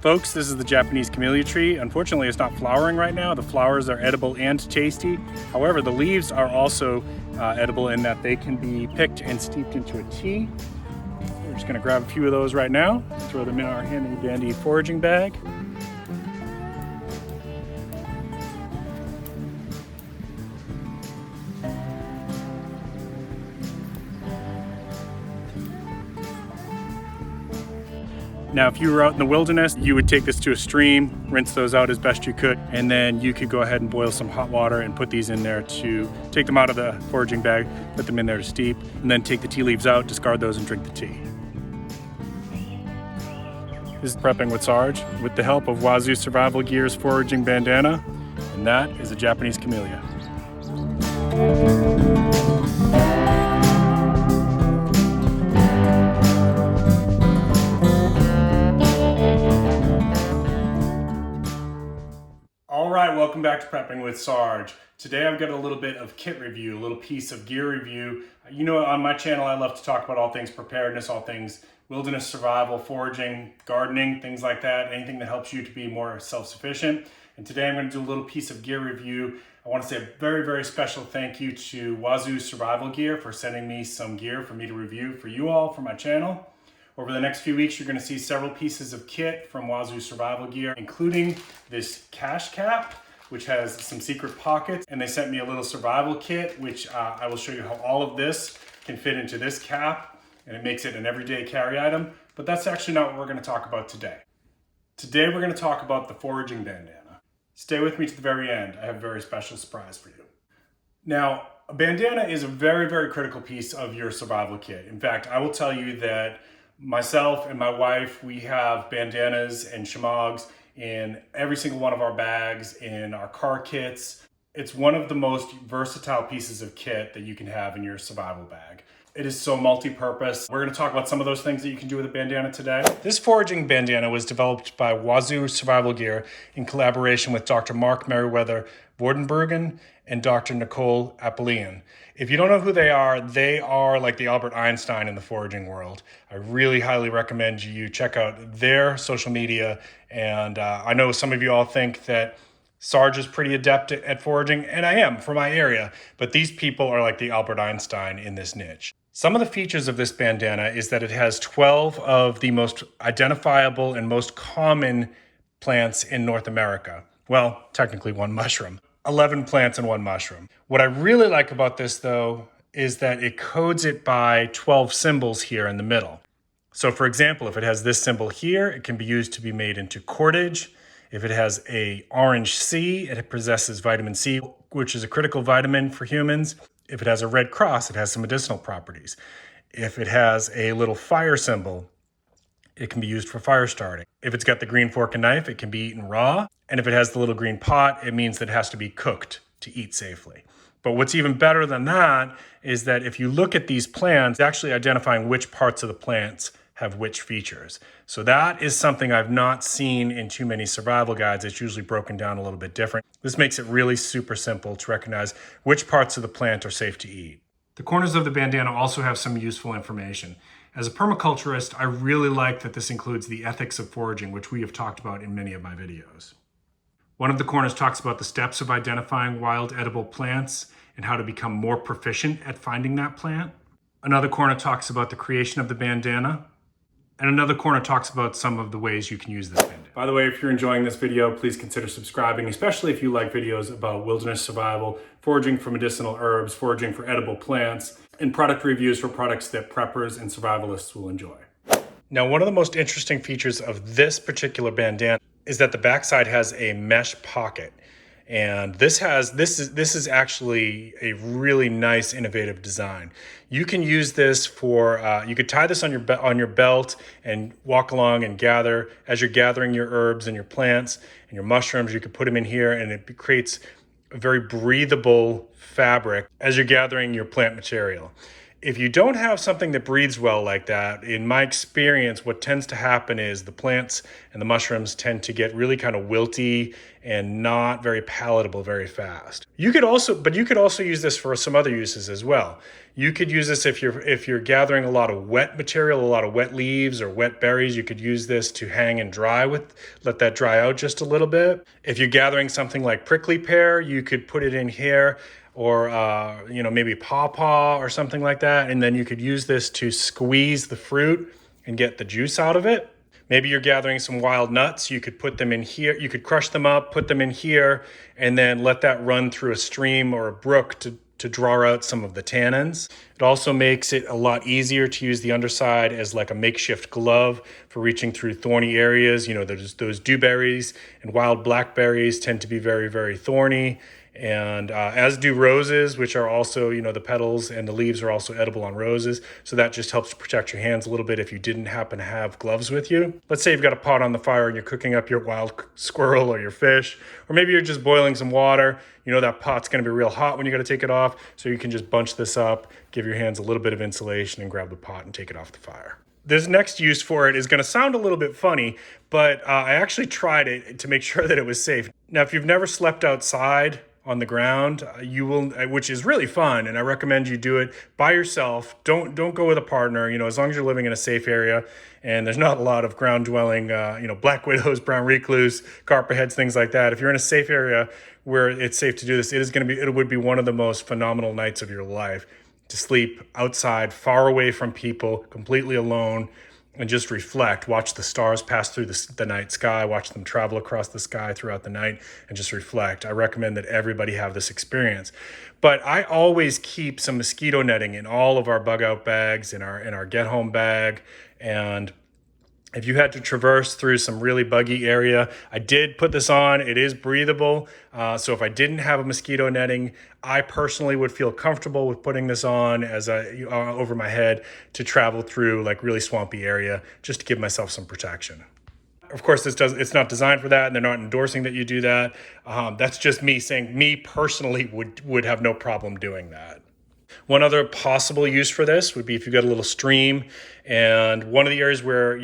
Folks, this is the Japanese camellia tree. Unfortunately, it's not flowering right now. The flowers are edible and tasty. However, the leaves are also edible in that they can be picked and steeped into a tea. We're just gonna grab a few of those right now, throw them in our handy dandy foraging bag. Now, if you were out in the wilderness, you would take this to a stream, rinse those out as best you could, and then you could go ahead and boil some hot water and put these in there to take them out of the foraging bag, put them in there to steep, and then take the tea leaves out, discard those, and drink the tea. This is Prepping with Sarge with the help of Wazoo Survival Gear's Foraging Bandana, and that is a Japanese camellia. Welcome back to Prepping with Sarge. Today I've got a little bit of kit review, a little piece of gear review. You know, on my channel I love to talk about all things preparedness, all things wilderness survival, foraging, gardening, things like that, anything that helps you to be more self-sufficient. And today I'm going to do a little piece of gear review. I want to say a very, very special thank you to Wazoo Survival Gear for sending me some gear for me to review for you all for my channel. Over the next few weeks, you're going to see several pieces of kit from Wazoo Survival Gear, including this cache cap, which has some secret pockets. And they sent me a little survival kit, which I will show you how all of this can fit into this cap, and it makes it an everyday carry item. But that's actually not what we're going to talk about today. Today, we're going to talk about the foraging bandana. Stay with me to the very end. I have a very special surprise for you. Now, a bandana is a very, very critical piece of your survival kit. In fact, I will tell you that myself and my wife, we have bandanas and shamogs in every single one of our bags, in our car kits. It's one of the most versatile pieces of kit that you can have in your survival bag. It is so multi-purpose. We're going to talk about some of those things that you can do with a bandana today. This foraging bandana was developed by Wazoo Survival Gear in collaboration with Dr. Mark Merriweather Vordenbergen and Dr. Nicole Apelian. If you don't know who they are like the Albert Einstein in the foraging world. I really highly recommend you check out their social media. And I know some of you all think that Sarge is pretty adept at foraging, and I am for my area, but these people are like the Albert Einstein in this niche. Some of the features of this bandana is that it has 12 of the most identifiable and most common plants in North America. Well, technically one mushroom. 11 plants and one mushroom. What I really like about this, though, is that it codes it by 12 symbols here in the middle. So, for example, if it has this symbol here, it can be used to be made into cordage. If it has a orange C, it possesses vitamin C, which is a critical vitamin for humans. If it has a red cross, it has some medicinal properties. If it has a little fire symbol, it can be used for fire starting. If it's got the green fork and knife, it can be eaten raw. And if it has the little green pot, it means that it has to be cooked to eat safely. But what's even better than that is that if you look at these plants, actually identifying which parts of the plants have which features. So that is something I've not seen in too many survival guides. It's usually broken down a little bit different. This makes it really super simple to recognize which parts of the plant are safe to eat. The corners of the bandana also have some useful information. As a permaculturist, I really like that this includes the ethics of foraging, which we have talked about in many of my videos. One of the corners talks about the steps of identifying wild edible plants and how to become more proficient at finding that plant. Another corner talks about the creation of the bandana. And another corner talks about some of the ways you can use this bandana. By the way, if you're enjoying this video, please consider subscribing, especially if you like videos about wilderness survival, foraging for medicinal herbs, foraging for edible plants, and product reviews for products that preppers and survivalists will enjoy. Now, one of the most interesting features of this particular bandana is that the backside has a mesh pocket. And this is actually a really nice, innovative design. You can use this for you could tie this on your belt and walk along and gather as you're gathering your herbs and your plants and your mushrooms. You could put them in here, and it creates a very breathable fabric as you're gathering your plant material. If you don't have something that breathes well like that, in my experience, what tends to happen is the plants and the mushrooms tend to get really kind of wilty and not very palatable very fast. You could also use this for some other uses as well. You could use this if you're gathering a lot of wet material, a lot of wet leaves or wet berries. You could use this to hang and dry with, let that dry out just a little bit. If you're gathering something like prickly pear, you could put it in here, or maybe pawpaw or something like that, and then you could use this to squeeze the fruit and get the juice out of it. Maybe you're gathering some wild nuts, you could put them in here, you could crush them up, put them in here, and then let that run through a stream or a brook to draw out some of the tannins. It also makes it a lot easier to use the underside as like a makeshift glove for reaching through thorny areas. Those dewberries and wild blackberries tend to be very, very thorny. And as do roses, which are also, the petals and the leaves are also edible on roses. So that just helps protect your hands a little bit if you didn't happen to have gloves with you. Let's say you've got a pot on the fire and you're cooking up your wild squirrel or your fish, or maybe you're just boiling some water. That pot's going to be real hot when you got to take it off. So you can just bunch this up, give your hands a little bit of insulation, and grab the pot and take it off the fire. This next use for it is going to sound a little bit funny, but I actually tried it to make sure that it was safe. Now, if you've never slept outside on the ground, you will, which is really fun, and I recommend you do it by yourself. Don't go with a partner. As long as you're living in a safe area and there's not a lot of ground dwelling, black widows, brown recluse, copperheads, things like that. If you're in a safe area where it's safe to do this, it would be one of the most phenomenal nights of your life to sleep outside, far away from people, completely alone, and just reflect, watch the stars pass through the night sky, watch them travel across the sky throughout the night, and just reflect. I recommend that everybody have this experience. But I always keep some mosquito netting in all of our bug out bags, in our get home bag. And if you had to traverse through some really buggy area, I did put this on. It is breathable. So if I didn't have a mosquito netting, I personally would feel comfortable with putting this on as over my head to travel through like really swampy area, just to give myself some protection. Of course, it's not designed for that, and they're not endorsing that you do that. That's just me saying, me personally would have no problem doing that. One other possible use for this would be if you've got a little stream, and one of the areas where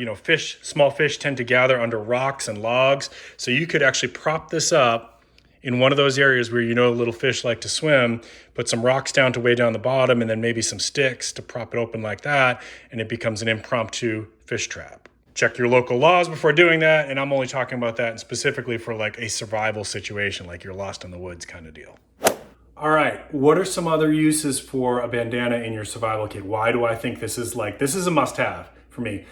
small fish tend to gather under rocks and logs. So you could actually prop this up in one of those areas where little fish like to swim, put some rocks down to way down the bottom, and then maybe some sticks to prop it open like that, and it becomes an impromptu fish trap. Check your local laws before doing that, and I'm only talking about that specifically for like a survival situation, like you're lost in the woods kind of deal. All right, what are some other uses for a bandana in your survival kit? Why do I think this is a must-have for me?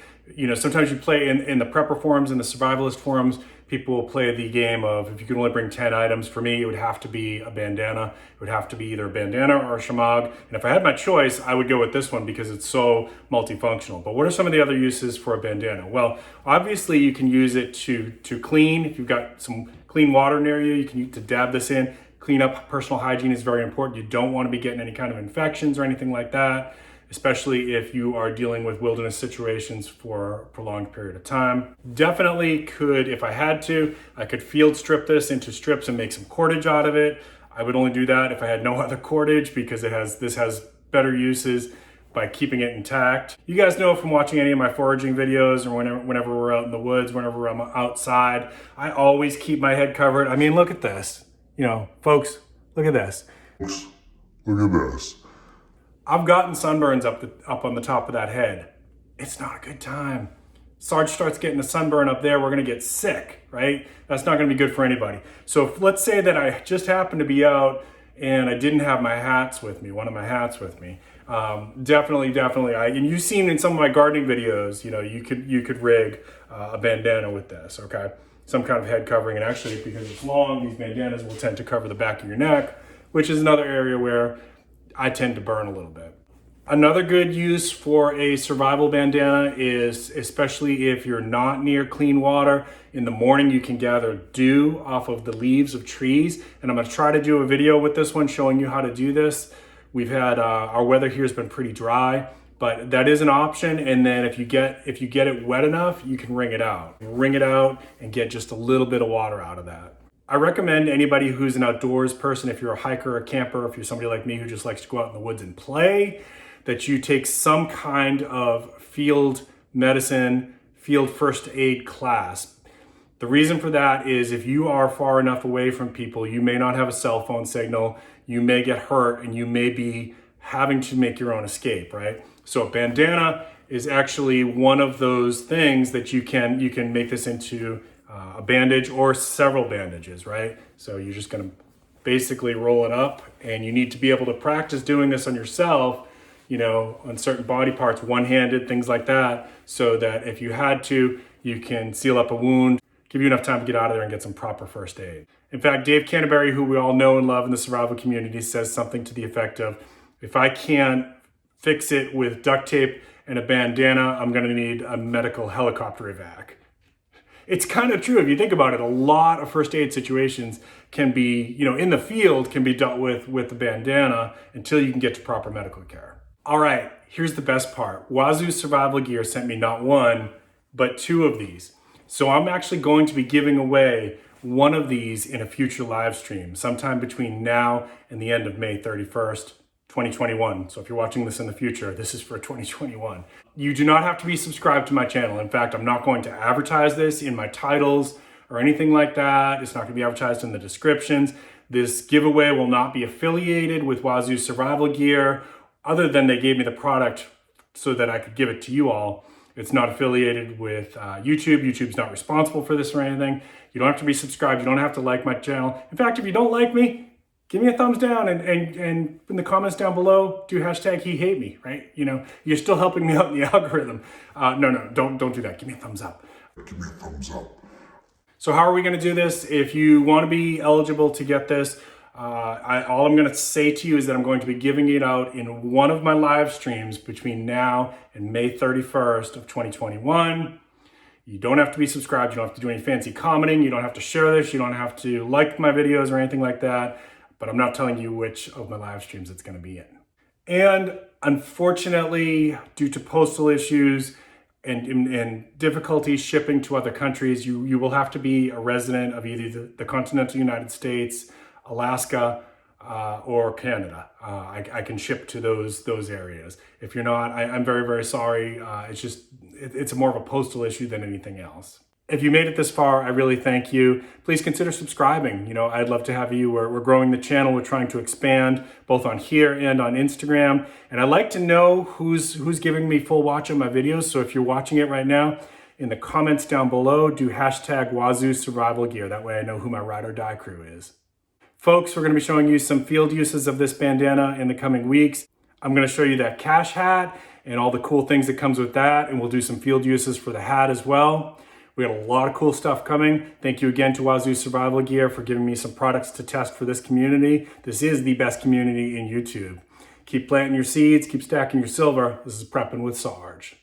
Sometimes you play in the prepper forums and the survivalist forums, people will play the game of if you can only bring 10 items. For me, it would have to be a bandana. It would have to be either a bandana or a shamag. And if I had my choice, I would go with this one because it's so multifunctional. But what are some of the other uses for a bandana? Well, obviously you can use it to clean. If you've got some clean water near you, you can use to dab this in. Clean up. Personal hygiene is very important. You don't want to be getting any kind of infections or anything like that, especially if you are dealing with wilderness situations for a prolonged period of time. Definitely could, if I had to, I could field strip this into strips and make some cordage out of it. I would only do that if I had no other cordage because this has better uses by keeping it intact. You guys know from watching any of my foraging videos or whenever we're out in the woods, whenever I'm outside, I always keep my head covered. I mean, look at this. Folks, look at this. Look at this. I've gotten sunburns up on the top of that head. It's not a good time. Sarge starts getting a sunburn up there, we're gonna get sick, right? That's not gonna be good for anybody. So let's say that I just happened to be out and I didn't have my hats with me, one of my hats with me. Definitely, and you've seen in some of my gardening videos, you could rig a bandana with this, okay? Some kind of head covering, and actually because it's long, these bandanas will tend to cover the back of your neck, which is another area where I tend to burn a little bit. Another good use for a survival bandana is, especially if you're not near clean water, in the morning you can gather dew off of the leaves of trees, and I'm going to try to do a video with this one showing you how to do this. We've had our weather here has been pretty dry, but that is an option. And then if you get it wet enough, you can wring it out and get just a little bit of water out of that. I recommend anybody who's an outdoors person, if you're a hiker or a camper, if you're somebody like me who just likes to go out in the woods and play, that you take some kind of field medicine, field first aid class. The reason for that is if you are far enough away from people, you may not have a cell phone signal, you may get hurt, and you may be having to make your own escape, right? So a bandana is actually one of those things that you can make this into a bandage or several bandages, right? So you're just gonna basically roll it up, and you need to be able to practice doing this on yourself, you know, on certain body parts, one-handed, things like that, so that if you had to, you can seal up a wound, give you enough time to get out of there and get some proper first aid. In fact, Dave Canterbury, who we all know and love in the survival community, says something to the effect of, if I can't fix it with duct tape and a bandana, I'm gonna need a medical helicopter evac. It's kind of true if you think about it. A lot of first aid situations can be, you know, in the field can be dealt with the bandana until you can get to proper medical care. All right, here's the best part. Wazoo Survival Gear sent me not one, but two of these. So I'm actually going to be giving away one of these in a future live stream sometime between now and the end of May 31st, 2021. So if you're watching this in the future, this is for 2021. You do not have to be subscribed to my channel. In fact, I'm not going to advertise this in my titles or anything like that. It's not going to be advertised in the descriptions. This giveaway will not be affiliated with Wazoo Survival Gear, other than they gave me the product so that I could give it to you all. It's not affiliated with YouTube. YouTube's not responsible for this or anything. You don't have to be subscribed. You don't have to like my channel. In fact, if you don't like me, give me a thumbs down and in the comments down below, do hashtag he hate me, right? You know, you're still helping me out in the algorithm. No, don't do that. Give me a thumbs up. Give me a thumbs up. So how are we going to do this? If you want to be eligible to get this, all I'm going to say to you is that I'm going to be giving it out in one of my live streams between now and May 31st of 2021. You don't have to be subscribed. You don't have to do any fancy commenting. You don't have to share this. You don't have to like my videos or anything like that. But I'm not telling you which of my live streams it's going to be in. And unfortunately, due to postal issues and difficulties shipping to other countries, you will have to be a resident of either the continental United States, Alaska, or Canada. I can ship to those areas. If you're not, I'm very, very sorry. It's more of a postal issue than anything else. If you made it this far, I really thank you. Please consider subscribing. You know, I'd love to have you. We're growing the channel. We're trying to expand both on here and on Instagram. And I'd like to know who's giving me full watch on my videos. So if you're watching it right now, in the comments down below, do hashtag Wazoo Survival Gear. That way I know who my ride or die crew is. Folks, we're going to be showing you some field uses of this bandana in the coming weeks. I'm going to show you that cache hat and all the cool things that comes with that. And we'll do some field uses for the hat as well. We got a lot of cool stuff coming. Thank you again to Wazoo Survival Gear for giving me some products to test for this community. This is the best community in YouTube. Keep planting your seeds, keep stacking your silver. This is Prepping with Sarge.